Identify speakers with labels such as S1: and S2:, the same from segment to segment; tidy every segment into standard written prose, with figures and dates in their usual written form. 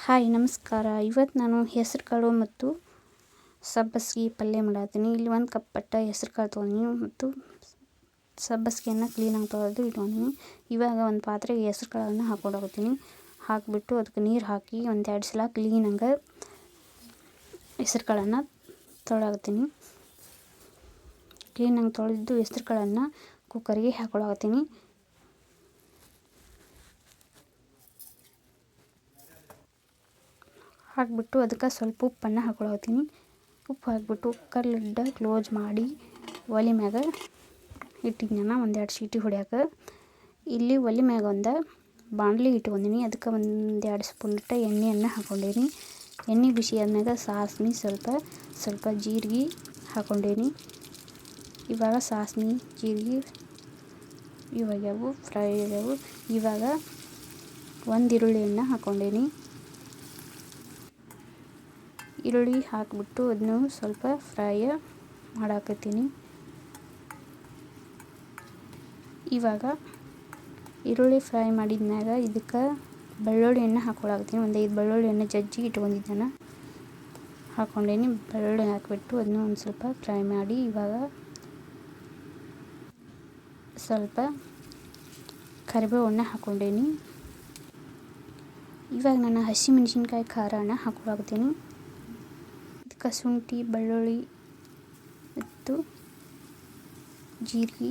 S1: Hi ನಮಸ್ಕಾರ. ಇವತ್ತು ನಾನು ಹೆಸರು ಕಾಳು ಮತ್ತು ಸಬ್ಬಸಿಗೆ ಪಲ್ಯ ಮಾಡತ್ತೀನಿ. ಇಲ್ಲಿ 1 ಕಪ್ ಪಟ್ಟ ಹೆಸರು ಕಾಳು ತೊಗೊಂಡಿನಿ ಮತ್ತು ಸಬ್ಬಸಿಗೆಯನ್ನು ಕ್ಲೀನಾಗಿ ತೊಳೆದು ಇಟ್ಕೊಂಡಿನಿ. ಇವಾಗ ಒಂದು ಪಾತ್ರೆಗೆ ಹೆಸರು ಕಾಳನ್ನು ಹಾಕ್ಕೊಂಡು ಹೋಗ್ತೀನಿ. ಹಾಕಿಬಿಟ್ಟು ಅದಕ್ಕೆ ನೀರು ಹಾಕಿ 1-2 ಸಲ ಕ್ಲೀನಾಗಿ ಹೆಸರು ಕಾಳನ್ನು ತೊಳೆತೀನಿ. ಕ್ಲೀನಾಗಿ ತೊಳೆದು ಹೆಸರು ಕಾಳನ್ನು ಕುಕ್ಕರ್ಗೆ ಹಾಕ್ಕೊಳತ್ತೀನಿ. ಹಾಕಿಬಿಟ್ಟು ಅದಕ್ಕೆ ಸ್ವಲ್ಪ ಉಪ್ಪನ್ನು ಹಾಕ್ಕೊಳತ್ತೀನಿ. ಉಪ್ಪು ಹಾಕಿಬಿಟ್ಟು ಕುಕ್ಕರ್ ಲಿಡ್ ಕ್ಲೋಸ್ ಮಾಡಿ ಒಲೆ ಮ್ಯಾಗ ಇಟ್ಟಿದ್ದೀನಿ. 1-2 ಸೀಟಿ ಹೊಡ್ಯಾಕ. ಇಲ್ಲಿ ಒಲೆ ಮ್ಯಾಗ ಒಂದು ಬಾಣಲಿ ಇಟ್ಕೊಂಡಿನಿ. ಅದಕ್ಕೆ 1-2 ಸ್ಪೂನ್ ಎಣ್ಣೆಯನ್ನು ಹಾಕ್ಕೊಂಡೀನಿ. ಎಣ್ಣೆ ಬಿಸಿ ಆದ್ಮೇಲೆ ಸಾಸಿವೆ ಸ್ವಲ್ಪ ಜೀರಿಗೆ ಹಾಕ್ಕೊಂಡೀನಿ. ಇವಾಗ ಸಾಸಿವೆ ಜೀರಿಗೆ ಇವಾಗ್ಯಾವು ಫ್ರೈ ಆಗ್ಯಾವು. ಇವಾಗ 1 ಈರುಳ್ಳಿಯನ್ನು ಹಾಕ್ಕೊಂಡೀನಿ. ಈರುಳ್ಳಿ ಹಾಕಿಬಿಟ್ಟು ಅದನ್ನು ಸ್ವಲ್ಪ ಫ್ರೈ ಮಾಡಾಕತ್ತೀನಿ. ಇವಾಗ ಈರುಳ್ಳಿ ಫ್ರೈ ಮಾಡಿದ್ಮ್ಯಾಗ ಇದಕ್ಕೆ ಬೆಳ್ಳುಳ್ಳಿಯನ್ನು ಹಾಕ್ಕೊಳಕತ್ತೀನಿ. 1-5 ಬೆಳ್ಳುಳ್ಳಿಯನ್ನು ಜಜ್ಜಿ ಇಟ್ಕೊಂಡಿದ್ದಾನೆ ಹಾಕ್ಕೊಂಡೀನಿ. ಬೆಳ್ಳುಳ್ಳಿ ಹಾಕಿಬಿಟ್ಟು ಅದನ್ನು ಒಂದು ಸ್ವಲ್ಪ ಫ್ರೈ ಮಾಡಿ ಇವಾಗ ಸ್ವಲ್ಪ ಕರಿಬೇವನ್ನು ಹಾಕ್ಕೊಂಡೀನಿ. ಇವಾಗ ನಾನು ಹಸಿಮೆಣಸಿನ್ಕಾಯಿ ಖಾರನ ಹಾಕ್ಕೊಳಕತ್ತೀನಿ. ಇದಕ್ಕೆ ಶುಂಠಿ ಬೆಳ್ಳುಳ್ಳಿ ಮತ್ತು ಜೀರಿಗೆ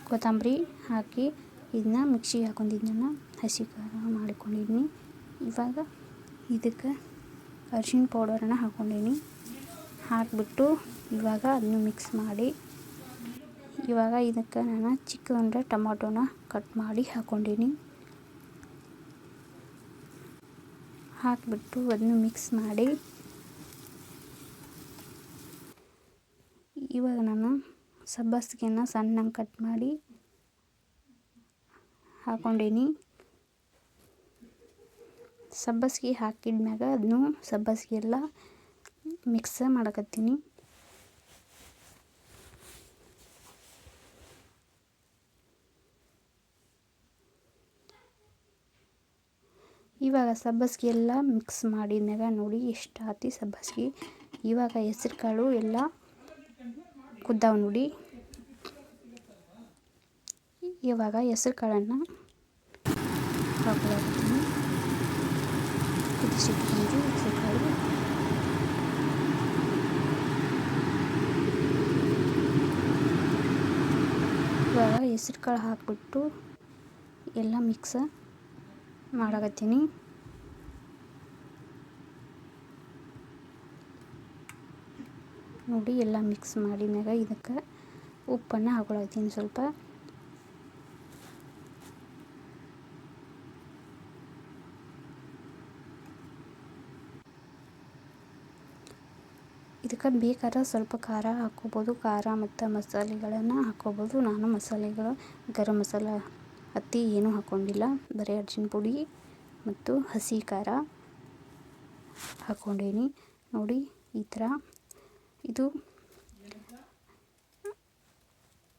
S1: ಕೊತ್ತಂಬರಿ ಹಾಕಿ ಇದನ್ನ ಮಿಕ್ಸಿಗೆ ಹಾಕ್ಕೊಂಡಿದ್ದೀನಿ. ಹಸಿ ಖಾರ ಮಾಡಿಕೊಂಡಿದ್ದೀನಿ. ಇವಾಗ ಇದಕ್ಕೆ ಅರಿಶಿನ ಪೌಡರನ್ನು ಹಾಕ್ಕೊಂಡೀನಿ. ಹಾಕಿಬಿಟ್ಟು ಇವಾಗ ಅದನ್ನು ಮಿಕ್ಸ್ ಮಾಡಿ ಇವಾಗ ಇದಕ್ಕೆ ನಾನು ಚಿಕ್ಕ ಟೊಮಾಟೋನ ಕಟ್ ಮಾಡಿ ಹಾಕ್ಕೊಂಡೀನಿ. ಹಾಕಿಬಿಟ್ಟು ಅದನ್ನು ಮಿಕ್ಸ್ ಮಾಡಿ ಇವಾಗ ನಾನು ಸಬ್ಬಸಿಗೆನ ಸಣ್ಣಗೆ ಕಟ್ ಮಾಡಿ ಹಾಕ್ಕೊಂಡೀನಿ. ಸಬ್ಬಸಿಗೆ ಹಾಕಿದ್ಮ್ಯಾಗ ಅದನ್ನು ಸಬ್ಬಸಿಗೆಲ್ಲ ಮಿಕ್ಸ್ ಮಾಡಕತ್ತೀನಿ. ಇವಾಗ ಸಬ್ಬಸಿಗೆ ಎಲ್ಲ ಮಿಕ್ಸ್ ಮಾಡಿದ್ಮ್ಯಾಗ ನೋಡಿ ಎಷ್ಟು ಆತಿ ಸಬ್ಬಸಿಗೆ. ಇವಾಗ ಹೆಸರು ಕಾಳು ಎಲ್ಲ ಕುದ್ದಾವ ನೋಡಿ. ಇವಾಗ ಹೆಸರು ಕಾಳನ್ನು ಹಾಕ್ಕೊಳಕತ್ತೀನಿ. ಕುದಿಸಿಟ್ಕೊಂಡು ಹೆಸರು ಕಾಳು ಇವಾಗ ಹೆಸರು ಕಾಳು ಹಾಕಿಬಿಟ್ಟು ಎಲ್ಲ ಮಿಕ್ಸ್ ಮಾಡಕತ್ತೀನಿ. ನೋಡಿ ಎಲ್ಲ ಮಿಕ್ಸ್ ಮಾಡಿದ್ಮ್ಯಾಗ ಇದಕ್ಕೆ ಉಪ್ಪನ್ನು ಹಾಕ್ಕೊಳತ್ತೀನಿ ಸ್ವಲ್ಪ. ಇದಕ್ಕೆ ಬೇಕಾದ್ರೆ ಸ್ವಲ್ಪ ಖಾರ ಹಾಕ್ಕೋಬೋದು. ಖಾರ ಮತ್ತು ಮಸಾಲೆಗಳನ್ನು ಹಾಕ್ಕೋಬೋದು. ನಾನು ಮಸಾಲೆಗಳು ಗರಂ ಮಸಾಲ ಹತ್ತಿ ಏನೂ ಹಾಕ್ಕೊಂಡಿಲ್ಲ. ಬರೀ ಅರಿಶಿನ ಪುಡಿ ಮತ್ತು ಹಸಿ ಖಾರ ಹಾಕ್ಕೊಂಡೀನಿ. ನೋಡಿ ಈ ಥರ. ಇದು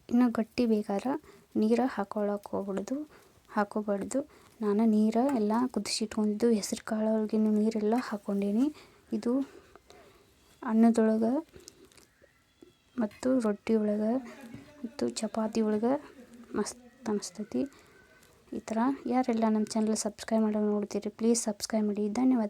S1: ಇನ್ನು ಗಟ್ಟಿ ಬೇಕಾದ್ರೆ ನೀರು ಹಾಕ್ಕೋಬಾರ್ದು. ನಾನು ನೀರು ಎಲ್ಲ ಕುದಿಸಿಟ್ಕೊಂಡಿದ್ದು ಹೆಸರು ಕಾಳೊಳಗಿನ ನೀರೆಲ್ಲ ಹಾಕ್ಕೊಂಡೀನಿ. ಇದು ಅನ್ನದೊಳಗೆ ಮತ್ತು ರೊಟ್ಟಿ ಒಳಗೆ ಮತ್ತು ಚಪಾತಿ ಒಳಗೆ ಮಸ್ತ್ ಅನಿಸ್ತೈತಿ. ಈ ಥರ ಯಾರೆಲ್ಲ ನಮ್ಮ ಚಾನಲ್ ಸಬ್ಸ್ಕ್ರೈಬ್ ಮಾಡೋದು ನೋಡ್ತೀರಿ ಪ್ಲೀಸ್ ಸಬ್ಸ್ಕ್ರೈಬ್ ಮಾಡಿ. ಧನ್ಯವಾದ.